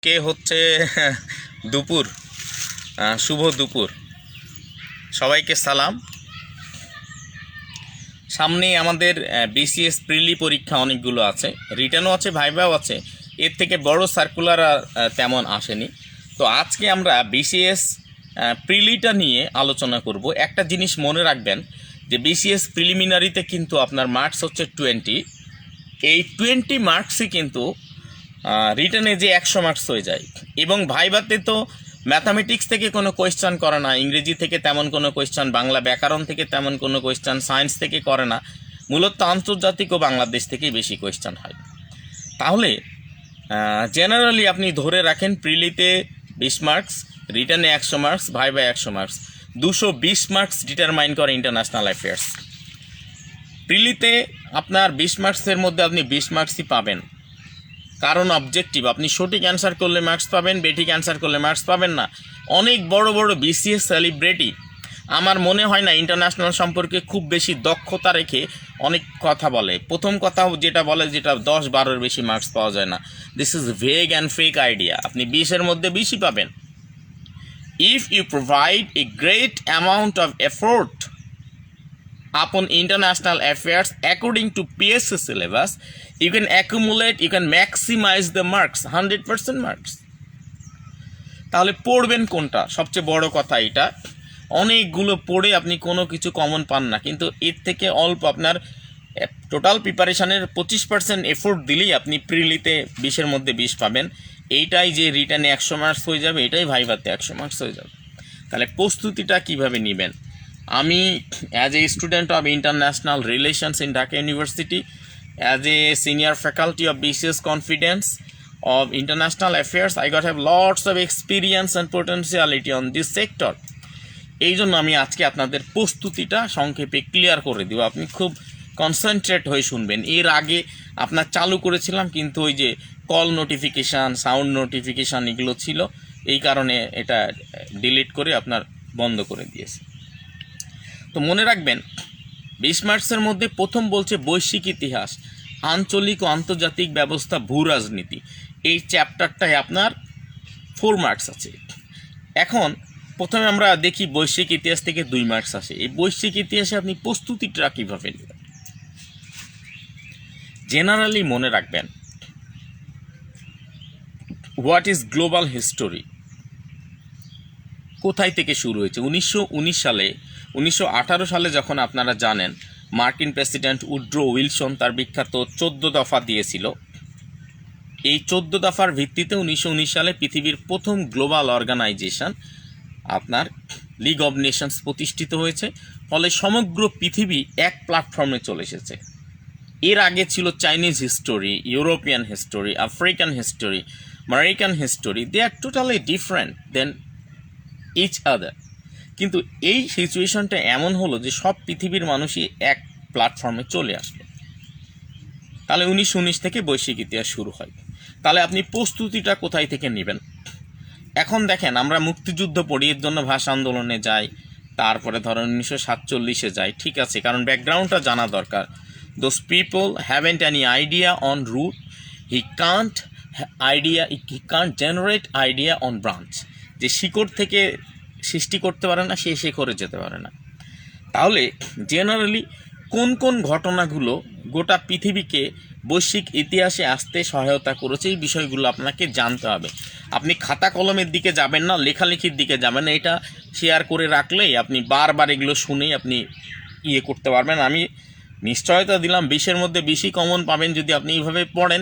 কে হচ্ছে দুপুর শুভ দুপুর সবাইকে সালাম। সামনে আমাদের বিসিএস প্রিলি পরীক্ষা অনেকগুলো আছে, রিটার্নও আছে, ভাইভাও আছে। এর থেকে বড় সার্কুলার তেমন আসেনি। তো আজকে আমরা বিসিএস প্রিলিটা নিয়ে আলোচনা করব। একটা জিনিস মনে রাখবেন যে বিসিএস প্রিলিমিনারিতে কিন্তু আপনার মার্কস হচ্ছে 20। এই 20 মার্কসই কিন্তু রিটার্নে যে 100 মার্কস হয়ে যায়। এবং ভাইভাতে তো ম্যাথামেটিক্স থেকে কোনো কোয়েশ্চান করে না, ইংরেজি থেকে তেমন কোনো কোয়েশ্চান, বাংলা ব্যাকরণ থেকে তেমন কোনো কোয়েশ্চান, সায়েন্স থেকে করে না। মূলত আন্তর্জাতিক ও বাংলাদেশ থেকেই বেশি কোয়েশ্চান হয়। তাহলে জেনারেলি আপনি ধরে রাখেন প্রিলিতে 20 মার্কস, রিটার্নে 100 মার্কস, ভাইভায় 100 মার্কস, 220 মার্কস ডিটারমাইন করে ইন্টারন্যাশনাল অ্যাফেয়ার্স। প্রিলিতে আপনার 20 মার্কসের মধ্যে আপনি 20 মার্কসই পাবেন, কারণ অবজেক্টিভ। আপনি সঠিক অ্যান্সার করলে মার্কস পাবেন, বেঠিক অ্যান্সার করলে মার্কস পাবেন না। অনেক বড় বড় বিসিএস সেলিব্রিটি আমার মনে হয় না ইন্টারন্যাশনাল সম্পর্কে খুব বেশি দক্ষতা রেখে অনেক কথা বলে। প্রথম কথা যেটা বলে, যেটা 10-12-এর বেশি মার্কস পাওয়া যায় না। This is vague and fake idea. আপনি 20-এর মধ্যে 20ই পাবেন। If you provide a great amount of effort upon international affairs according to PSC syllabus, you can accumulate, you can maximize the marks, 100% marks. তাহলে পড়বেন কোনটা? সবচেয়ে বড় কথা এটা। অনেকগুলো পড়ে আপনি কোনো কিছু কমন পান না, কিন্তু এর থেকে অল্প আপনার টোটাল প্রিপারেশানের 25% এফোর্ট দিলেই আপনি প্রিলিতে 20-এর মধ্যে 20 পাবেন। এইটাই যে রিটার্নে 100 মার্কস হয়ে যাবে, এটাই ভাইভাতে 100 মার্কস হয়ে যাবে। তাহলে প্রস্তুতিটা কিভাবে নেবেন? আমি as a student of international relations in Dhaka university, as a senior faculty of BCS confidence of international affairs, I got have lots of experience and potentiality on this sector. এই জন্য আমি আজকে আপনাদের প্রস্তুতিটা সংক্ষেপে ক্লিয়ার করে দিব। আপনি খুব কনসেন্ট্রেট হয়ে শুনবেন। এর আগে আপনার চালু করেছিলাম, কিন্তু ওই যে কল নোটিফিকেশান, সাউন্ড নোটিফিকেশান এগুলো ছিল, এই কারণে এটা ডিলিট করে আপনার বন্ধ করে দিয়েছে। তো মনে রাখবেন 20 মার্কসের মধ্যে প্রথম বলছে বৈশ্বিক ইতিহাস, আঞ্চলিক ও আন্তর্জাতিক ব্যবস্থা, ভূ রাজনীতি। এই চ্যাপ্টারটায় আপনার 4 মার্কস আছে। এখন প্রথমে আমরা দেখি বৈশ্বিক ইতিহাস থেকে 2 মার্কস আসে। এই বৈশ্বিক ইতিহাসে আপনি প্রস্তুতিটা কীভাবে নেবেন? জেনারেলি মনে রাখবেন, হোয়াট ইজ গ্লোবাল হিস্টোরি, কোথায় থেকে শুরু হয়েছে? 1919 সালে, 1918 সালে যখন আপনারা জানেন মার্কিন প্রেসিডেন্ট উড্রো উইলসন তার বিখ্যাত 14 দফা দিয়েছিল। এই 14 দফার ভিত্তিতে 1919 সালে পৃথিবীর প্রথম গ্লোবাল অর্গানাইজেশন আপনার লিগ অব নেশনস প্রতিষ্ঠিত হয়েছে। ফলে সমগ্র পৃথিবী এক প্ল্যাটফর্মে চলে এসেছে। এর আগে ছিল Chinese history, European history, African history, American history. They are totally different than each other. কিন্তু এই সিচুয়েশনটা এমন হলো যে সব পৃথিবীর মানুষই এক প্ল্যাটফর্মে চলে আসলো। তাহলে 1919 থেকে বৈশ্বিক ইতিহাস শুরু হয়। তাহলে আপনি প্রস্তুতিটা কোথায় থেকে নেবেন? এখন দেখেন, আমরা মুক্তিযুদ্ধ পড়ি, এর জন্য ভাষা আন্দোলনে যাই, তারপরে ধরেন 1947-এ যাই, ঠিক আছে, কারণ ব্যাকগ্রাউন্ডটা জানা দরকার। Those people haven't any idea on root, he can't generate idea on branch. যে শিকড় থেকে সৃষ্টি করতে পারে না, সে শেখরে যেতে পারে না। তাহলে জেনারেলি কোন কোন ঘটনাগুলো গোটা পৃথিবীকে বৈশ্বিক ইতিহাসে আসতে সহায়তা করেছে, এই বিষয়গুলো আপনাকে জানতে হবে। আপনি খাতা কলমের দিকে যাবেন না, লেখালেখির দিকে যাবেন না। এটা শেয়ার করে রাখলেই আপনি বারবার এগুলো শুনেই আপনি করতে পারবেন। আমি নিশ্চয়তা দিলাম 20-এর মধ্যে 20ই কমন পাবেন যদি আপনি এইভাবে পড়েন।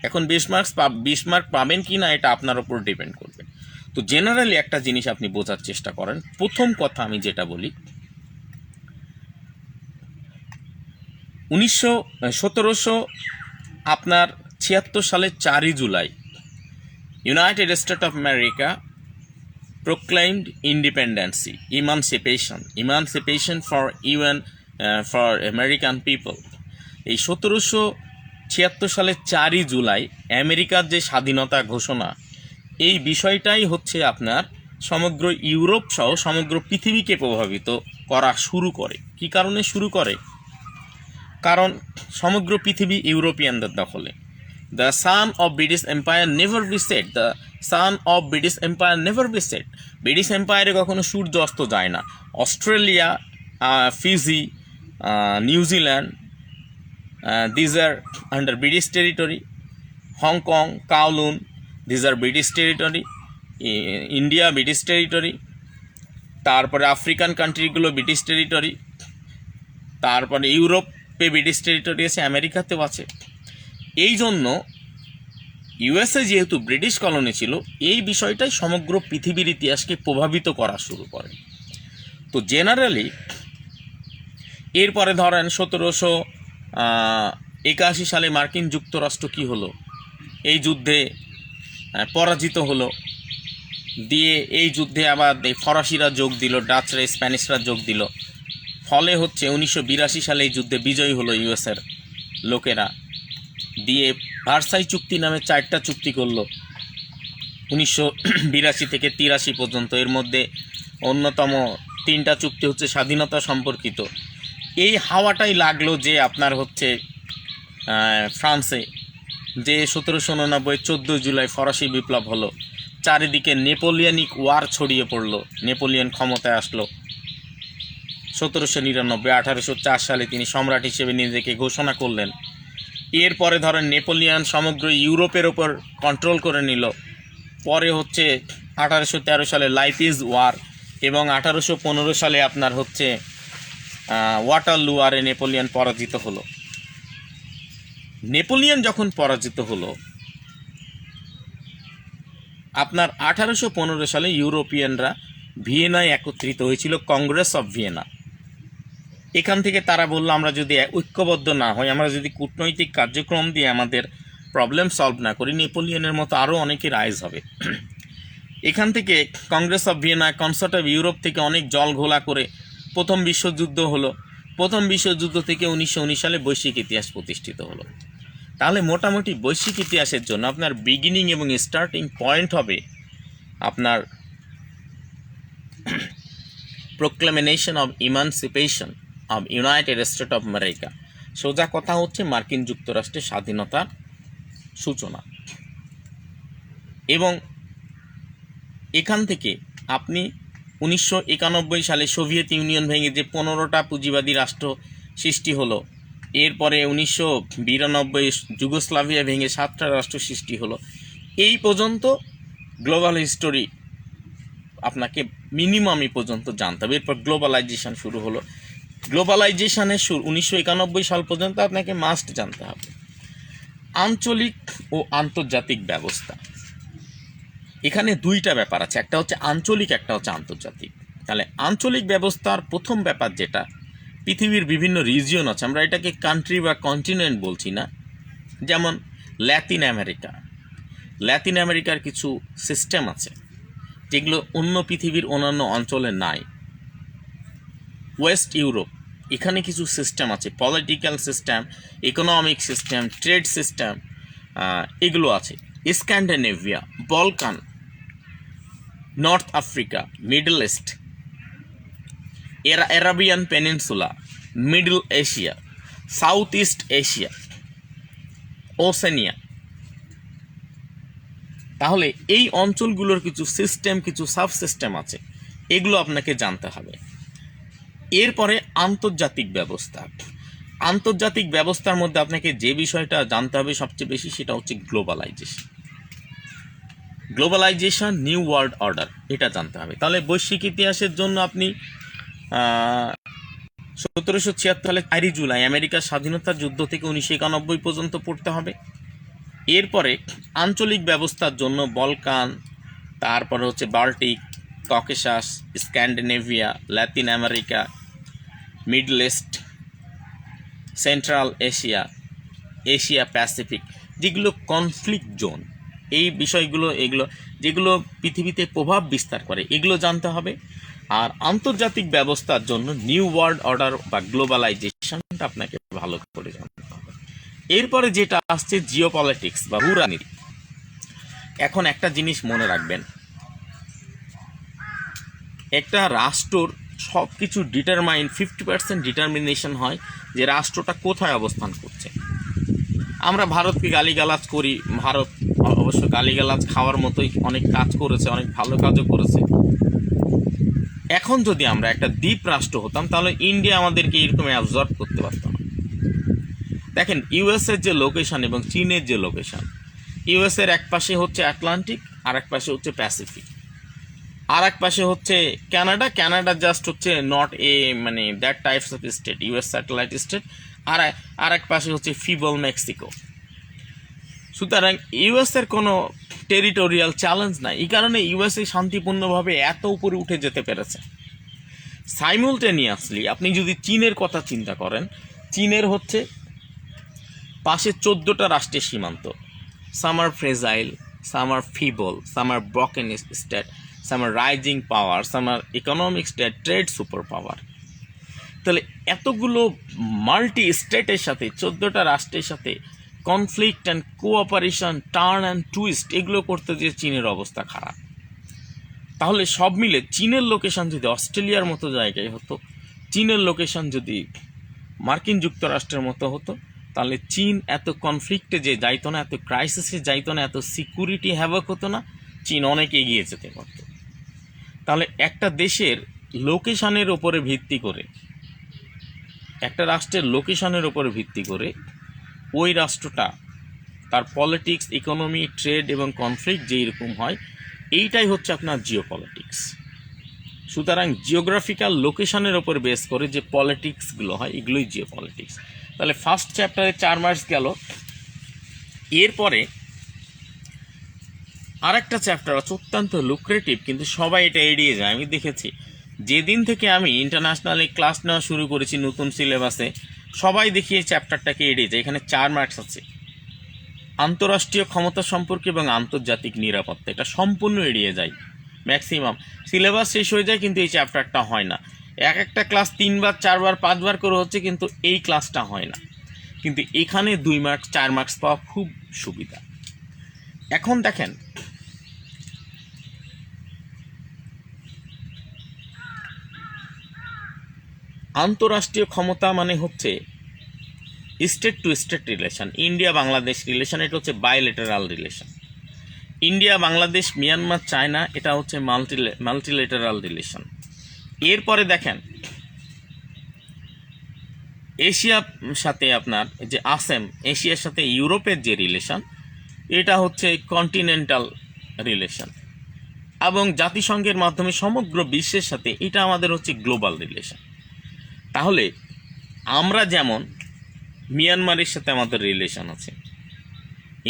এখন 20 মার্ক পাবেন কি না এটা আপনার উপর ডিপেন্ড করবে। তো জেনারেলি একটা জিনিস আপনি বোঝার চেষ্টা করেন। প্রথম কথা আমি যেটা বলি, 1776 আপনার 76 সালের 4ই July United State of America proclaimed independency, emancipation for American people. এই 1776 সালের 4ই জুলাই আমেরিকার যে স্বাধীনতা ঘোষণা, এই বিষয়টাই হচ্ছে আপনার সমগ্র ইউরোপ সহ সমগ্র পৃথিবীকে প্রভাবিত করা শুরু করে। কী কারণে শুরু করে? কারণ সমগ্র পৃথিবী ইউরোপিয়ানদের দখলে। The sun of British empire never be set, the sun of British empire never be set. British এম্পায়ারে কখনো সূর্য অস্ত যায় না। অস্ট্রেলিয়া, ফিজি, নিউজিল্যান্ড, these are under British territory. Hong Kong, Kowloon, these are British territory. India British territory. তারপরে African কান্ট্রিগুলো British territory, তারপরে ইউরোপে ব্রিটিশ টেরিটরি আছে, আমেরিকাতেও আছে। এই জন্য ইউএসএ যেহেতু ব্রিটিশ কলোনি ছিল, এই বিষয়টাই সমগ্র পৃথিবীর ইতিহাসকে প্রভাবিত করা শুরু করে। তো জেনারেলি এরপরে ধরেন 1781 সালে মার্কিন যুক্তরাষ্ট্র কী হলো, এই যুদ্ধে পরাজিত হলো। দিয়ে এই যুদ্ধে আবার ফরাসিরা যোগ দিল, ডাচরা, স্প্যানিশরা যোগ দিল। ফলে হচ্ছে 1982 সালে এই যুদ্ধে বিজয়ী হলো ইউএসের লোকেরা। দিয়ে ভার্সাই চুক্তি নামে 4টা চুক্তি করলো 1982 থেকে 83 পর্যন্ত। এর মধ্যে অন্যতম 3টা চুক্তি হচ্ছে স্বাধীনতা সম্পর্কিত। এই হাওয়াটাই লাগলো যে আপনার হচ্ছে ফ্রান্সে, যে 1789 14 জুলাই ফরাসি বিপ্লব হলো। চারিদিকে নেপোলিয়নিক ওয়ার ছড়িয়ে পড়লো, নেপোলিয়ন ক্ষমতায় আসলো 1799। 1804 সালে তিনি সম্রাট হিসেবে নিজেকে ঘোষণা করলেন। এরপরে ধরেন নেপোলিয়ন সমগ্র ইউরোপের ওপর কন্ট্রোল করে নিল। পরে হচ্ছে 1813 সালে লাইপিজ ওয়ার, এবং 1815 সালে আপনার হচ্ছে ওয়াটারলু ওয়ারে নেপোলিয়ন পরাজিত হলো। নেপোলিয়ন যখন পরাজিত হলো, আপনার 1815 সালে ইউরোপিয়ানরা ভিয়েনায় একত্রিত হয়েছিল, কংগ্রেস অফ ভিয়েনা। এখান থেকে তারা বলল, আমরা যদি ঐক্যবদ্ধ না হই, আমরা যদি কূটনৈতিক কার্যক্রম দিয়ে আমাদের প্রবলেম সলভ না করি, নেপোলিয়নের মতো আরও অনেকের রাইজ হবে। এখান থেকে Congress of Vienna, concert of Europe থেকে অনেক জল ঘোলা করে প্রথম বিশ্বযুদ্ধ হলো। প্রথম বিশ্বযুদ্ধ থেকে 1919 সালে বৈশ্বিক ইতিহাস প্রতিষ্ঠিত হলো। তাহলে মোটামুটি বৈশ্বিক ইতিহাসের জন্য আপনার বিগিনিং এবং স্টার্টিং পয়েন্ট হবে আপনার proclamation of emancipation of United State of America. সোজা কথা হচ্ছে মার্কিন যুক্তরাষ্ট্রের স্বাধীনতার সূচনা। এবং এখান থেকে আপনি 1991 সালে সোভিয়েত ইউনিয়ন ভেঙে যে 15টা পুঁজিবাদী রাষ্ট্র সৃষ্টি হলো, এরপরে 1992 যুগোস্লাভিয়া ভেঙে 7টা রাষ্ট্র সৃষ্টি হলো। এই পর্যন্ত গ্লোবাল হিস্টোরি আপনাকে মিনিমাম এই পর্যন্ত জানতে হবে। এরপর গ্লোবালাইজেশন শুরু হলো। গ্লোবালাইজেশনের 1991 সাল পর্যন্ত আপনাকে মাস্ট জানতে হবে আঞ্চলিক ও আন্তর্জাতিক ব্যবস্থা। এখানে 2টা ব্যাপার আছে, একটা হচ্ছে আঞ্চলিক, একটা হচ্ছে আন্তর্জাতিক। তাহলে আঞ্চলিক ব্যবস্থার প্রথম ব্যাপার যেটা, পৃথিবীর বিভিন্ন রিজিয়ন আছে, আমরা এটাকে কান্ট্রি বা কন্টিনেন্ট বলছি না। যেমন ল্যাতিন আমেরিকা, ল্যাতিন আমেরিকার কিছু সিস্টেম আছে যেগুলো অন্য পৃথিবীর অন্যান্য অঞ্চলে নাই। ওয়েস্ট ইউরোপ, এখানে কিছু সিস্টেম আছে, political system, economic system, trade system, এগুলো আছে। Scandinavia, Balkan, North Africa, Middle East, Arabian peninsula, Middle Asia, South East Asia, Oceania. তাহলে এই অঞ্চলগুলোর কিছু সিস্টেম, কিছু সাবসিস্টেম আছে, এগুলো আপনাকে জানতে হবে। এরপরে আন্তর্জাতিক ব্যবস্থা। আন্তর্জাতিক ব্যবস্থার মধ্যে আপনাকে যে বিষয়টা জানতে হবে সবচেয়ে বেশি, সেটা হচ্ছে globalisation. Globalisation, new world order, এটা জানতে হবে। তাহলে বৈশ্বিক ইতিহাসের জন্য আপনি 1776 সালে 4 জুলাই আমেরিকার স্বাধীনতা যুদ্ধ থেকে 1991 পর্যন্ত পড়তে হবে। এরপরে আঞ্চলিক ব্যবস্থার জন্য বলকান, তারপরে হচ্ছে Baltic, Caucasus, Scandinavia, Latin America, middle east, central Asia, Asia Pacific, যেগুলো কনফ্লিক্ট জোন, এই বিষয়গুলো, এগুলো যেগুলো পৃথিবীতে প্রভাব বিস্তার করে, এগুলো জানতে হবে। আর আন্তর্জাতিক ব্যবস্থার জন্য নিউ ওয়ার্ল্ড অর্ডার বা গ্লোবালাইজেশনটা আপনাকে ভালো করে জানতে হবে। এরপরে যেটা আসছে জিওপলিটিক্স বা ভূরাজনীতি। এখন একটা জিনিস মনে রাখবেন, একটা রাষ্ট্রর সব কিছু ডিটারমাইন 50% ডিটারমিনেশন হয় যে রাষ্ট্রটা কোথায় অবস্থান করছে। আমরা ভারতকে গালিগালাজ করি, ভারত অবশ্য গালিগালাজ খাওয়ার মতোই অনেক কাজ করেছে, অনেক ভালো কাজও করেছে। এখন যদি আমরা একটা দ্বীপ রাষ্ট্র হতাম তাহলে ইন্ডিয়া আমাদেরকে এরকম অ্যাবজর্ব করতে পারত না। দেখেন ইউএসের যে লোকেশন এবং চীনের যে লোকেশন, ইউএসের এক পাশে হচ্ছে আটলান্টিক, আর এক পাশে হচ্ছে প্যাসিফিক, আর এক পাশে হচ্ছে কানাডা। কানাডা জাস্ট হচ্ছে নট এ মানে that types of state, US satellite state. আর এক পাশে হচ্ছে ফিবল মেক্সিকো। সুতরাং ইউএসের কোনো টেরিটোরিয়াল চ্যালেঞ্জ নাই, এই কারণে ইউএসএ শান্তিপূর্ণভাবে এত উপরে উঠে যেতে পেরেছে। সাইমুলটেনিয়াসলি আপনি যদি চীনের কথা চিন্তা করেন, চীনের হচ্ছে পাশে 14টা রাষ্ট্রের সীমান্ত। Some are fragile, some are feeble, some are broken state, some are rising power, some are economic state, trade super power. তাহলে এতগুলো মাল্টি স্টেটের সাথে 14টা রাষ্ট্রের সাথে conflict and cooperation, turn and twist এগুলো করতে যে চীনের অবস্থা খারাপ। তাহলে সব মিলে চীনের লোকেশন যদি অস্ট্রেলিয়ার মতো জায়গায় হতো, চীনের লোকেশন যদি মার্কিন যুক্তরাষ্ট্রের মতো হতো, তাহলে চীন এত কনফ্লিক্টে যে যাইতো না, এত ক্রাইসিসে যাইতো না, এত সিকিউরিটি হ্যাভক হতো না, চীন অনেক এগিয়ে যেতে পারত। তাহলে একটা দেশের লোকেশনের ওপরে ভিত্তি করে, একটা রাষ্ট্রের লোকেশনের ওপরে ভিত্তি করে ওই রাষ্ট্রটা তার পলিটিক্স, ইকোনমি, ট্রেড এবং কনফ্লিক্ট যেই রকম হয়, এইটাই হচ্ছে আপনার জিও পলিটিক্স। সুতরাং জিওগ্রাফিক্যাল লোকেশনের ওপর বেস করে যে পলিটিক্সগুলো হয়, এগুলোই জিও পলিটিক্স। তাহলে ফার্স্ট চ্যাপ্টারে 4 মার্কস গেল। এরপরে আরেকটা চ্যাপ্টার আছে অত্যন্ত লুক্রেটিভ, কিন্তু সবাই এটা এড়িয়ে যায়। আমি দেখেছি যেদিন থেকে আমি ইন্টারন্যাশনালি ক্লাস নেওয়া শুরু করেছি নতুন সিলেবাসে, সবাই দেখি এই চ্যাপ্টারটাকে এড়িয়ে যায়। এখানে 4 মার্কস আছে, আন্তঃরাষ্ট্রীয় ক্ষমতা সম্পর্কে এবং আন্তর্জাতিক নিরাপত্তা। এটা সম্পূর্ণ এড়িয়ে যায়, ম্যাক্সিমাম সিলেবাস শেষ হয়ে যায় কিন্তু এই চ্যাপ্টারটা হয় না। একটা ক্লাস 3 বার 4 বার 5 বার করে হচ্ছে, কিন্তু এই ক্লাসটা হয় না। কিন্তু এখানে 2 মার্কস 4 মার্কস পাওয়া খুব সুবিধা। এখন দেখেন আন্তঃরাষ্ট্রীয় ক্ষমতা মানে হচ্ছে state to state relation. India Bangladesh relation, এটা হচ্ছে bilateral relation. India Bangladesh Myanmar China, এটা হচ্ছে মাল্টিলেটারাল রিলেশন। এরপরে দেখেন এশিয়ার সাথে আপনার যে আসেম, এশিয়ার সাথে ইউরোপের যে রিলেশন, এটা হচ্ছে কন্টিনেন্টাল রিলেশন। এবং জাতিসংঘের মাধ্যমে সমগ্র বিশ্বের সাথে এটা আমাদের হচ্ছে গ্লোবাল রিলেশন। তাহলে আমরা যেমন মিয়ানমারের সাথে আমাদের রিলেশন আছে,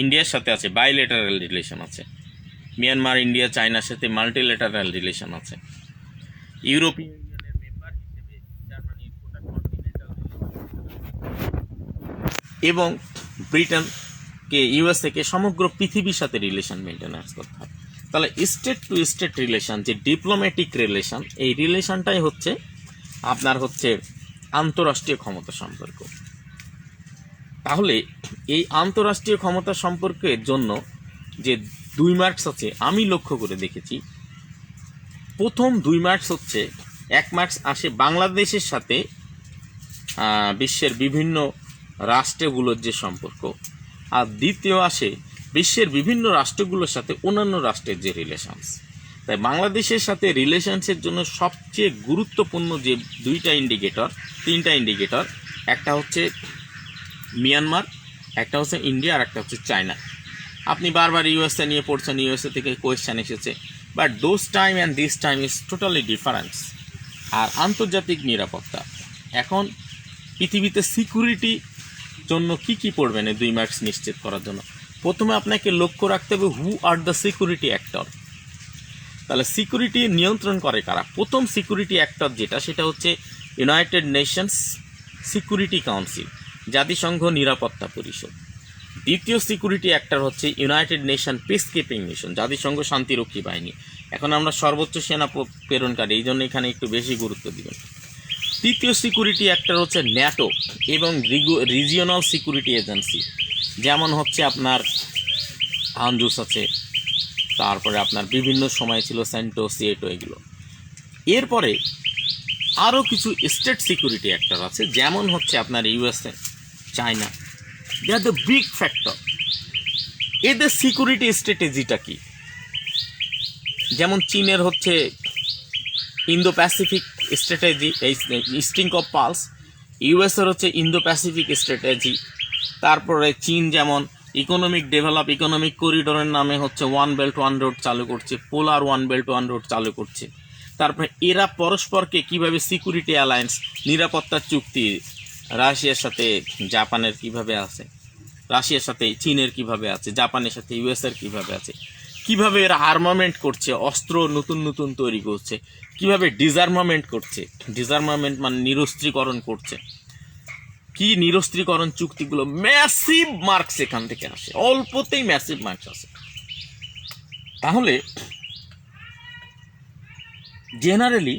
ইন্ডিয়ার সাথে আছে বাইলেটারাল রিলেশন আছে, মিয়ানমার ইন্ডিয়া চায়নার সাথে মাল্টিলেটারাল রিলেশন আছে, ইউরোপিয়ান ইউনিয়নের মেম্বার হিসেবে জার্মানির গোটা কন্টিনেন্টাল এবং ব্রিটেনকে, ইউএসএকে সমগ্র পৃথিবীর সাথে রিলেশন মেনটেন্যান্স করতে হয়। তাহলে স্টেট টু স্টেট রিলেশন, যে ডিপ্লোম্যাটিক রিলেশন, এই রিলেশনটাই হচ্ছে আপনার হচ্ছে আন্তঃরাষ্ট্রীয় ক্ষমতা সম্পর্ক। তাহলে এই আন্তঃরাষ্ট্রীয় ক্ষমতা সম্পর্কের জন্য যে 2 মার্কস আছে, আমি লক্ষ্য করে দেখেছি প্রথম 2 মার্কস হচ্ছে 1 মার্কস আসে বাংলাদেশের সাথে বিশ্বের বিভিন্ন রাষ্ট্রগুলোর যে সম্পর্ক, আর দ্বিতীয় আসে বিশ্বের বিভিন্ন রাষ্ট্রগুলোর সাথে অন্যান্য রাষ্ট্রের যে রিলেশনস। তাই বাংলাদেশের সাথে রিলেশনসের জন্য সবচেয়ে গুরুত্বপূর্ণ যে 3টা ইন্ডিকেটর, একটা হচ্ছে মিয়ানমার, একটা হচ্ছে ইন্ডিয়া, আর একটা হচ্ছে চায়না। আপনি বারবার ইউএসএ নিয়ে পড়ছেন, ইউএসএ থেকে কোয়েশ্চেন এসেছে, but those time and this time is totally difference. আর আন্তর্জাতিক নিরাপত্তা, এখন পৃথিবীতে সিকিউরিটি জন্য কি পড়বেন এই 2 মার্কস নিশ্চিত করার জন্য? প্রথমে আপনাকে লক্ষ্য রাখতে হবে হু আর দ্য সিকিউরিটি অ্যাক্টর। তাহলে সিকিউরিটি নিয়ন্ত্রণ করে কারা? প্রথম সিকিউরিটি অ্যাক্টর যেটা, সেটা হচ্ছে ইউনাইটেড নেশনস সিকিউরিটি কাউন্সিল, জাতিসংঘ নিরাপত্তা পরিষদ। দ্বিতীয় সিকিউরিটি অ্যাক্টর হচ্ছে United Nation peace keeping mission, জাতিসংঘ শান্তিরক্ষী বাহিনী। এখন আমরা সর্বোচ্চ সেনা প্রেরণকারী, এই জন্য এখানে একটু বেশি গুরুত্ব দিবেন। তৃতীয় সিকিউরিটি অ্যাক্টর হচ্ছে ন্যাটো এবং রিজিওনাল সিকিউরিটি এজেন্সি, যেমন হচ্ছে আপনার আনজুস আছে, তারপরে আপনার বিভিন্ন সময় ছিল সেন্টো, সিয়েটো, এগুলো। এরপরে আরও কিছু স্টেট সিকিউরিটি অ্যাক্টর আছে, যেমন হচ্ছে আপনার USA, China, they are the big factor. এদের সিকিউরিটি স্ট্র্যাটেজিটা কি? যেমন চীনের হচ্ছে ইন্দো প্যাসিফিক স্ট্র্যাটেজি, এই স্ট্রিং অফ পালস। ইউএসের হচ্ছে ইন্দো প্যাসিফিক স্ট্র্যাটেজি। তারপরে চীন যেমন ইকোনমিক করিডোরের নামে হচ্ছে ওয়ান বেল্ট ওয়ান রোড চালু করছে, পোলার ওয়ান বেল্ট ওয়ান রোড চালু করছে। তারপরে এরা পরস্পরকে কিভাবে সিকিউরিটি অ্যালায়েন্স, নিরাপত্তার চুক্তি, রাশিয়ার সাথে জাপানের কিভাবে আছে, রাশিয়ার সাথে চীনের কিভাবে আছে, জাপানের সাথে ইউএসের কিভাবে আছে, কিভাবে এরা আর্মামেন্ট করছে, অস্ত্র নতুন নতুন তৈরি করছে, কিভাবে ডিসআর্মামেন্ট করছে, ডিসআর্মামেন্ট মানে নিরস্ত্রীকরণ করছে, কি নিরস্ত্রীকরণ চুক্তিগুলো, ম্যাসিভ মার্কস এখান থেকে আসে, অল্পতেই ম্যাসিভ মার্কস আসে। তাহলে জেনারেলি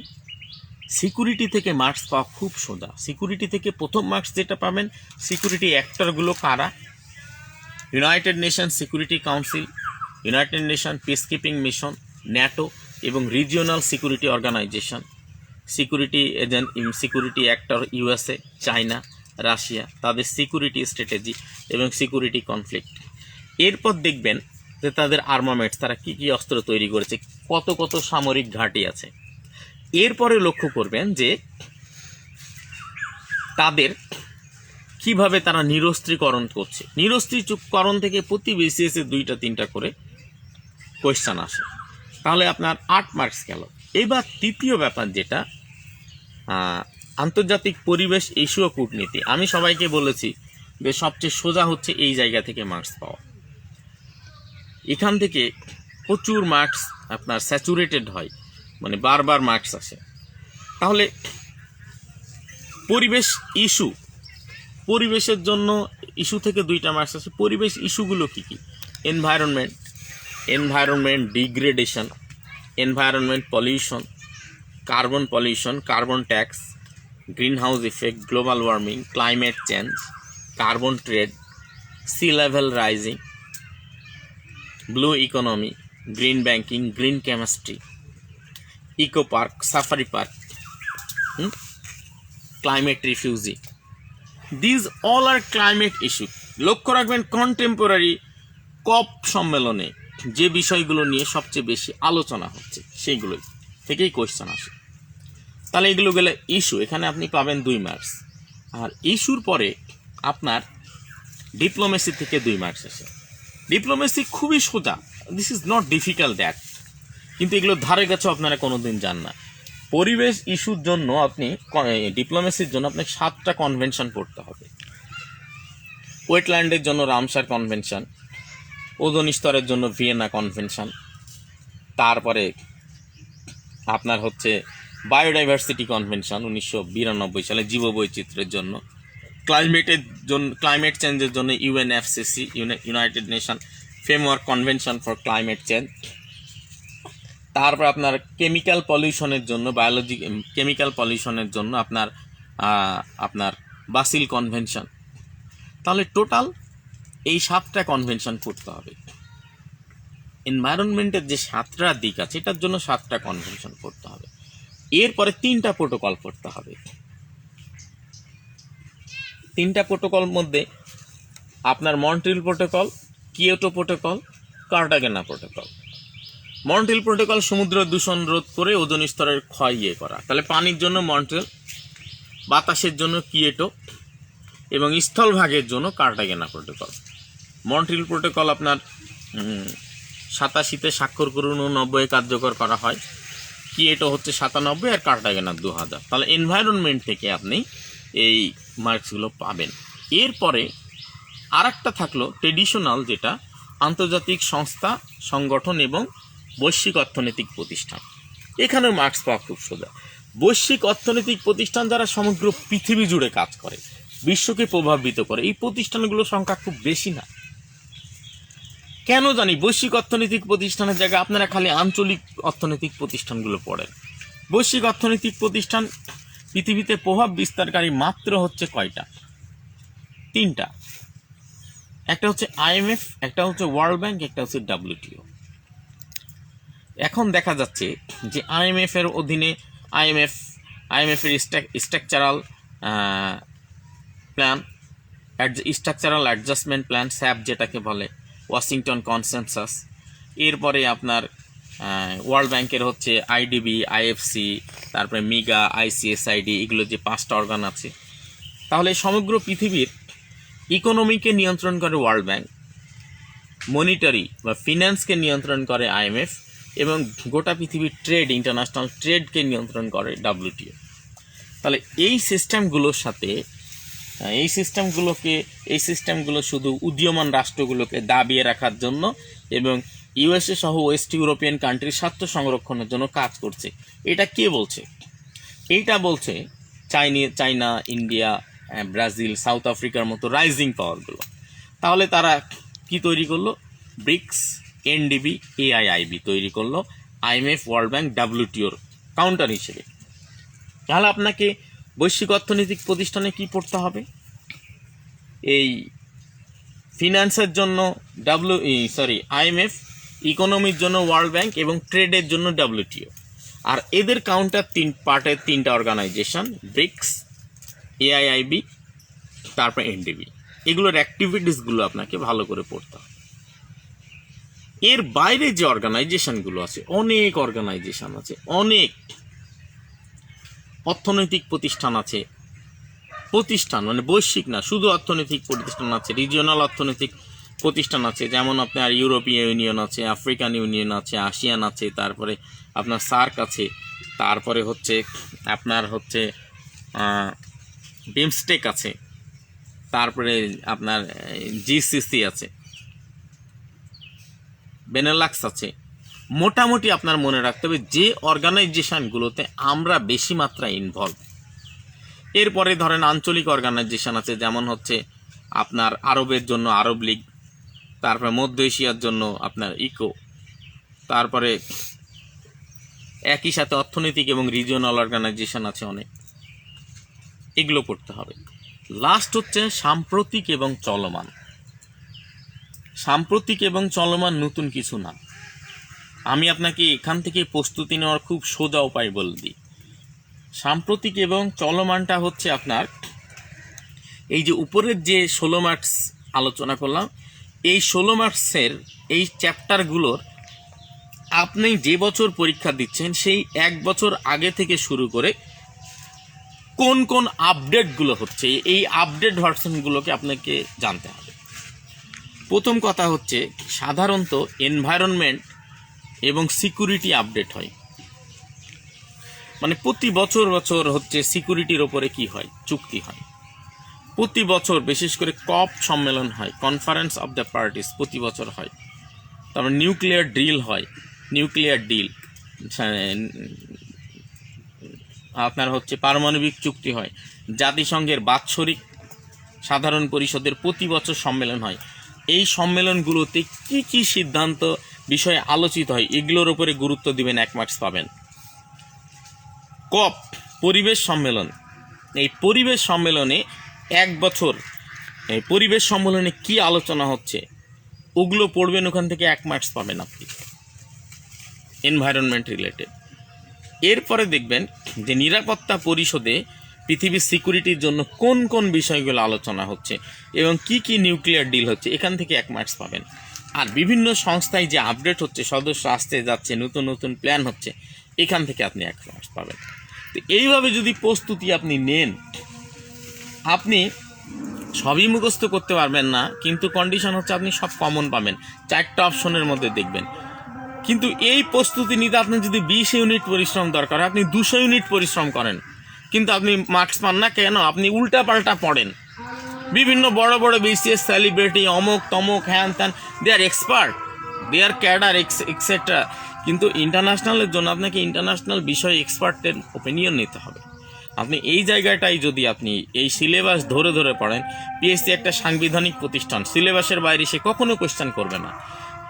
সিকিউরিটি থেকে মার্কস পাওয়া খুব সোজা। সিকিউরিটি থেকে প্রথম মার্কস যেটা পাবেন, সিকিউরিটি অ্যাক্টরগুলো কারা, United Nation Security Council, United Nation peace keeping mission, NATO এবং regional security organization, security agent, security actor USA, China, Russia, তাদের সিকিউরিটি স্ট্র্যাটেজি এবং সিকিউরিটি কনফ্লিক্ট। এরপর দেখবেন যে তাদের আর্মামেন্টস, তারা কী কী অস্ত্র তৈরি করেছে, কত কত সামরিক ঘাঁটি আছে। এরপরে লক্ষ্য করবেন যে তাদের কিভাবে তারা নিরস্ত্রীকরণ করছে। নিরস্ত্রীকরণ থেকে প্রতি বিসিএসে 2-3টা করে কোয়েশ্চান আসে, তাহলে আপনার 8 মার্কস গেল। এবার তৃতীয় ব্যাপার যেটা আন্তর্জাতিক পরিবেশ, ইস্যু ও কূটনীতি। আমি সবাইকে বলেছি যে সবচেয়ে সোজা হচ্ছে এই জায়গা থেকে মার্কস পাওয়া। এখান থেকে প্রচুর মার্কস আপনার স্যাচুরেটেড হয়, মানে বারবার মার্কস আসে। তাহলে পরিবেশ ইস্যু, পরিবেশের জন্য ইস্যু থেকে 2টা মার্কস আসে। পরিবেশ ইস্যুগুলো কী কী? Environment degradation, environment pollution, carbon tax, greenhouse effect, global warming, climate change, carbon trade, sea level rising, blue economy, green banking, green chemistry, eco park, safari park, climate refugee. These all are climate issue. লক্ষ্য রাখবেন contemporary কপ সম্মেলনে যে বিষয়গুলো নিয়ে সবচেয়ে বেশি আলোচনা হচ্ছে সেইগুলোই থেকেই কোয়েশ্চেন আসে। তাহলে এগুলো গেলে ইস্যু, এখানে আপনি পাবেন 2 মার্কস। আর ইস্যুর পরে আপনার ডিপ্লোমেসি থেকে 2 মার্কস আসে। ডিপ্লোমেসি খুবই সোজা, this is not difficult that, কিন্তু এগুলো ধারে কাছে আপনারা কোনোদিন যান না। পরিবেশ ইস্যুর জন্য আপনি, ডিপ্লোমেসির জন্য আপনাকে 7টা কনভেনশন পড়তে হবে। ওয়েটল্যান্ডের জন্য রামসার কনভেনশন, ওজোন স্তরের জন্য ভিয়েনা কনভেনশন, তারপরে আপনার হচ্ছে বায়োডাইভার্সিটি কনভেনশন 1992 সালে জীববৈচিত্র্যের জন্য, ক্লাইমেট চেঞ্জের জন্য ইউএনএফসিসি, United nation framework convention for climate change. তারপর আপনার কেমিক্যাল পলিউশনের জন্য, কেমিক্যাল পলিউশনের জন্য আপনার বাসিল কনভেনশন। তাহলে টোটাল এই 7টা কনভেনশন করতে হবে। এনভায়রনমেন্টের যে 7টা দিক আছে এটার জন্য 7টা কনভেনশন করতে হবে। এরপরে 3টা প্রোটোকল করতে হবে। 3টা প্রোটোকল মধ্যে আপনার Montreal protocol, Kyoto protocol, Cartagena protocol. Montreal protocol সমুদ্র দূষণ রোধ করে ওজোন স্তরের ক্ষয় করা, তাহলে পানির জন্য মন্ট্রিল, বাতাসের জন্য কিয়োটো এবং স্থলভাগের জন্য কার্টাগেনা প্রোটোকল। মন্ট্রিল প্রোটোকল আপনার 87-তে স্বাক্ষর করে 89-এ কার্যকর করা হয়, কিয়োটো হচ্ছে 97 আর কার্টাগেনা 2000। তাহলে এনভায়রনমেন্ট থেকে আপনি এই মার্কসগুলো পাবেন। এরপরে আরেকটা থাকলো ট্রেডিশনাল, যেটা আন্তর্জাতিক সংস্থা, সংগঠন এবং বৈশ্বিক অর্থনৈতিক প্রতিষ্ঠান। এখানেও মার্কস পাওয়া খুব সোজা। বৈশ্বিক অর্থনৈতিক প্রতিষ্ঠান যারা সমগ্র পৃথিবী জুড়ে কাজ করে, বিশ্বকে প্রভাবিত করে, এই প্রতিষ্ঠানগুলোর সংখ্যা খুব বেশি না। কেন জানি বৈশ্বিক অর্থনৈতিক প্রতিষ্ঠানের জায়গায় আপনারা খালি আঞ্চলিক অর্থনৈতিক প্রতিষ্ঠানগুলো পড়েন। বৈশ্বিক অর্থনৈতিক প্রতিষ্ঠান পৃথিবীতে প্রভাব বিস্তারকারী মাত্র হচ্ছে কয়টা? 3টা। একটা হচ্ছে আইএমএফ, একটা হচ্ছে ওয়ার্ল্ড ব্যাংক, একটা হচ্ছে WTO। এখন দেখা যাচ্ছে যে আইএমএফ এর অধীনে আইএমএফ এর structural plan, structural adjustment plan, sap যেটাকে বলে, ওয়াশিংটন কনসেনসাস। এরপরে আপনার ওয়ার্ল্ড ব্যাংকের হচ্ছে আইডিবি, আইএফসি, তারপরে মিগা, আইসিএসআইডি, এগুলো যে 5টা অর্গান আছে। তাহলে সমগ্র পৃথিবীর ইকোনমিকে নিয়ন্ত্রণ করে ওয়ার্ল্ড ব্যাংক, মনিটারি বা ফিন্যান্সকে নিয়ন্ত্রণ করে আইএমএফ, এবং গোটা পৃথিবীর ট্রেড, ইন্টারন্যাশনাল ট্রেডকে নিয়ন্ত্রণ করে ডাব্লিউটিও। তাহলে এই সিস্টেমগুলো শুধু উদীয়মান রাষ্ট্রগুলোকে দাবিয়ে রাখার জন্য এবং ইউএসএ সহ ওয়েস্ট ইউরোপিয়ান কান্ট্রির স্বার্থ সংরক্ষণের জন্য কাজ করছে। এটা কে বলছে? এইটা বলছে চাইনা, ইন্ডিয়া, ব্রাজিল, সাউথ আফ্রিকার মতো রাইজিং পাওয়ারগুলো। তাহলে তারা কি তৈরি করলো? ব্রিক্স, এনডিবি, এআইআইবি তৈরি করলো আইএমএফ, ওয়ার্ল্ড ব্যাংক, ডাব্লিউটিওর কাউন্টার হিসেবে। তাহলে আপনাকে বৈশ্বিক অর্থনৈতিক প্রতিষ্ঠানে কি পড়তে হবে? এই ফিনান্সের জন্য আইএমএফ, ইকোনমির জন্য ওয়ার্ল্ড ব্যাংক এবং ট্রেডের জন্য ডাব্লিউটিও। আর এদের কাউন্টার 3টা অর্গানাইজেশন, ব্রিক্স, এআইআইবি, তারপর এনডিবি। এগুলোর অ্যাক্টিভিটিসগুলো আপনাকে ভালো করে পড়তে হবে। এর বাইরে যে অর্গানাইজেশনগুলো আছে, অনেক অর্গানাইজেশন আছে, অনেক অর্থনৈতিক প্রতিষ্ঠান আছে, মানে বৈশ্বিক না, শুধু অর্থনৈতিক প্রতিষ্ঠান আছে, রিজিওনাল অর্থনৈতিক প্রতিষ্ঠান আছে। যেমন আপনার ইউরোপীয় ইউনিয়ন আছে, আফ্রিকান ইউনিয়ন আছে, আসিয়ান আছে, তারপরে আপনার সার্ক আছে, তারপরে আপনার বিমস্টেক আছে, তারপরে আপনার জিসিসি আছে, বেনেলাক্স আছে। মোটামুটি আপনার মনে রাখতে হবে যে অর্গানাইজেশনগুলোতে আমরা বেশি মাত্রায় ইনভলভ। এরপরে ধরেন আঞ্চলিক অর্গানাইজেশন আছে, যেমন আপনার আরবের জন্য আরব লীগ, তারপরে মধ্য এশিয়ার জন্য আপনার ইকো, তারপরে একই সাথে অর্থনৈতিক এবং রিজিওনাল অর্গানাইজেশন আছে অনেক। এগুলো পড়তে হবে। লাস্ট সাম্প্রতিক এবং চলমান। সাম্প্রতিক এবং চলমান নতুন কিছু না। আমি আপনাকে এখান থেকে প্রস্তুতি নেওয়ার খুব সোজা উপায় বলে দিই। সাম্প্রতিক এবং চলমানটা আপনার এই যে উপরের যে 16 মার্কস আলোচনা করলাম, এই 16 মার্কসের এই চ্যাপ্টারগুলোর আপনি যে বছর পরীক্ষা দিচ্ছেন সেই 1 বছর আগে থেকে শুরু করে কোন কোন আপডেটগুলো হচ্ছে, এই আপডেট ভার্সনগুলোকে আপনাকে জানতে হবে। প্রথম কথা সাধারণত এনভায়রনমেন্ট এবং সিকিউরিটি আপডেট হয়, মানে প্রতি বছর সিকিউরিটির ওপরে কি হয়, চুক্তি হয়। প্রতি বছর বিশেষ করে কপ সম্মেলন হয়, কনফারেন্স অফ দ্য পার্টিস প্রতি বছর হয়। তারপর নিউক্লিয়ার ডিল হয়, আপনার পারমাণবিক চুক্তি হয়। জাতিসংঘের বাৎসরিক সাধারণ পরিষদের প্রতি বছর সম্মেলন হয়। এই সম্মেলনগুলোতে কি কি সিদ্ধান্ত বিষয়ে আলোচিত হয়, এগুলোর উপরে গুরুত্ব দিবেন, 1 মার্কস পাবেন। কপ, পরিবেশ সম্মেলন। এই পরিবেশ সম্মেলনে 1 বছর এই পরিবেশ সম্মেলনে কি আলোচনা হচ্ছে ওগুলো পড়বেন, ওখান থেকে 1 মার্কস পাবেন আপনি, এনভায়রনমেন্ট রিলেটেড। এরপরে দেখবেন যে নিরাপত্তা পরিষদে পৃথিবীর সিকিউরিটির জন্য কোন কোন বিষয়গুলো আলোচনা হচ্ছে এবং কি কি নিউক্লিয়ার ডিল হচ্ছে, এখান থেকে 1 মার্কস পাবেন। আর বিভিন্ন সংস্থায় যে আপডেট হচ্ছে, সদস্য আসতে যাচ্ছে, নতুন নতুন প্ল্যান হচ্ছে, এখান থেকে আপনি 1 মার্কস পাবেন। তো এইভাবে যদি প্রস্তুতি আপনি নেন, আপনি সবই মুখস্থ করতে পারবেন না, কিন্তু কন্ডিশন আপনি সব কমন পাবেন, 4টা অপশনের মধ্যে দেখবেন। কিন্তু এই প্রস্তুতি নিতে আপনি যদি 20 ইউনিট পরিশ্রম দরকার হয়, আপনি 200 ইউনিট পরিশ্রম করেন, কিন্তু আপনি মার্কস পান না। কেন? আপনি উল্টা পাল্টা পড়েন। বিভিন্ন বড় বড় বিসিএস সেলিব্রিটি, অমুক তমুক, হ্যান ত্যান, দে আর এক্সপার্ট, দে আর ক্যাডার এক্সেট্রা, কিন্তু ইন্টারন্যাশনালের জন্য আপনাকে ইন্টারন্যাশনাল বিষয়ে এক্সপার্টের ওপিনিয়ন নিতে হবে। আপনি এই জায়গাটাই যদি আপনি এই সিলেবাস ধরে ধরে পড়েন, পিএসসি একটা সাংবিধানিক প্রতিষ্ঠান, সিলেবাসের বাইরে সে কখনো কোয়েশ্চেন করবে না।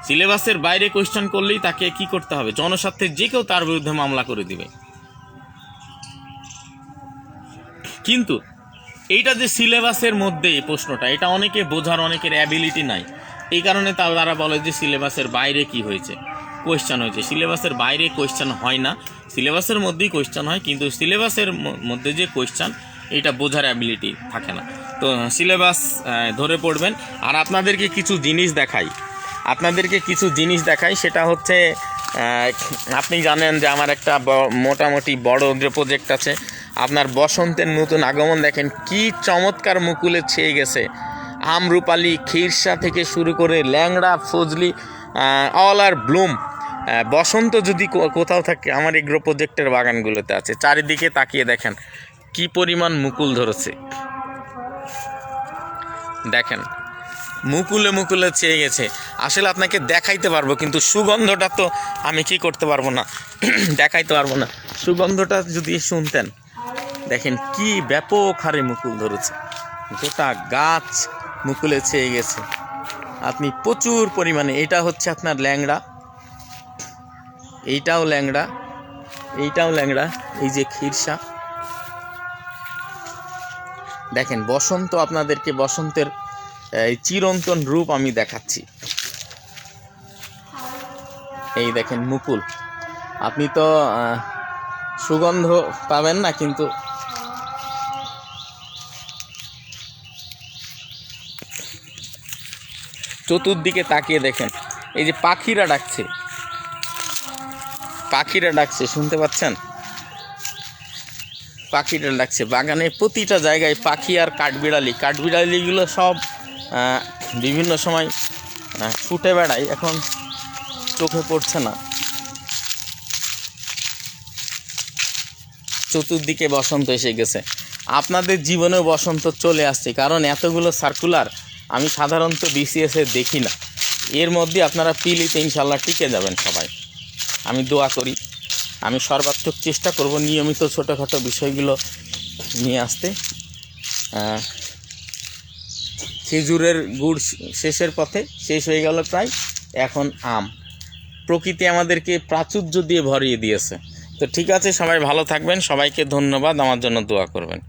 সিলেবাসের বাইরে কোয়েশ্চেন করলেই তাকে কি করতে হবে, জনস্বার্থে যে কেউ তার বিরুদ্ধে মামলা করে দিবে। কিন্তু এইটা যে সিলেবাসের মধ্যে এই প্রশ্নটা, এটা অনেকে বোঝার, অনেকের অ্যাবিলিটি নাই, এই কারণে তারা বলে যে সিলেবাসের বাইরে কি হয়েছে, কোয়েশ্চেন হয়েছে। সিলেবাসের বাইরে কোয়েশ্চেন হয় না, সিলেবাসের মধ্যেই কোয়েশ্চেন হয়, কিন্তু সিলেবাসের মধ্যে যে কোয়েশ্চেন, এটা বোঝার অ্যাবিলিটি থাকে না। তো সিলেবাস ধরে পড়বেন। আর আপনাদেরকে কিছু জিনিস দেখাই, সেটা হচ্ছে আপনি জানেন যে আমার একটা মোটামুটি বড় প্রজেক্ট আছে। আপনার বসন্তের নতুন আগমন দেখেন কি চমৎকার মুকুলে ছেয়ে গেছে। আমরুপালি, খিরসা থেকে শুরু করে ল্যাংড়া, ফজলি, অল আর ব্লুম। বসন্ত যদি কোথাও থাকে আমার এগ্রো প্রজেক্টের বাগানগুলোতে আছে। চারিদিকে তাকিয়ে দেখেন কি পরিমাণ মুকুল ধরেছে, দেখেন মুকুলে ছেয়ে গেছে। আসলে আপনাকে দেখাইতে পারবো, কিন্তু সুগন্ধটা তো আমি কি করতে পারবো না, দেখাইতে পারবো না। সুগন্ধটা যদি শুনতেন, দেখেন কি ব্যাপক হারে মুকুল ধরেছে, গোটা গাছ মুকুলে ছেয়ে গেছে। আপনি প্রচুর পরিমাণে, এটা হচ্ছে আপনার ল্যাংড়া, এইটাও ল্যাংড়া, এই যে খিরসা। দেখেন বসন্ত, আপনাদেরকে বসন্তের এই চিরন্তন রূপ আমি দেখাচ্ছি। এই দেখেন মুকুল, আপনি তো সুগন্ধ পাবেন না, কিন্তু চতুর্দিকে তাকিয়ে দেখেন এই যে পাখিরা ডাকছে, শুনতে পাচ্ছেন? পাখিরা ডাকছে। বাগানে প্রতিটা জায়গায় পাখি আর কাঠবিড়ালিগুলো সব বিভিন্ন সময় ছুটে বেড়ায়, এখন চোখে পড়ছে না। চতুর্দিকে বসন্ত এসে গেছে। আপনাদের জীবনেও বসন্ত চলে আসছে, কারণ এতগুলো সার্কুলার আমি সাধারণত বিসিএসে দেখি না। এর মধ্যে আপনারা পিলিতে ইনশাল্লাহ টিকে যাবেন সবাই, আমি দোয়া করি। আমি সর্বাত্মক চেষ্টা করব নিয়মিত ছোটোখাটো বিষয়গুলো নিয়ে আসতে। খেজুরের গুড় শেষের পথে, শেষ হয়ে গেল প্রায়, এখন আম। প্রকৃতি আমাদেরকে প্রাচুর্য দিয়ে ভরিয়ে দিয়েছে। তো ঠিক আছে, সবাই ভালো থাকবেন, সবাইকে ধন্যবাদ, আমার জন্য দোয়া করবেন।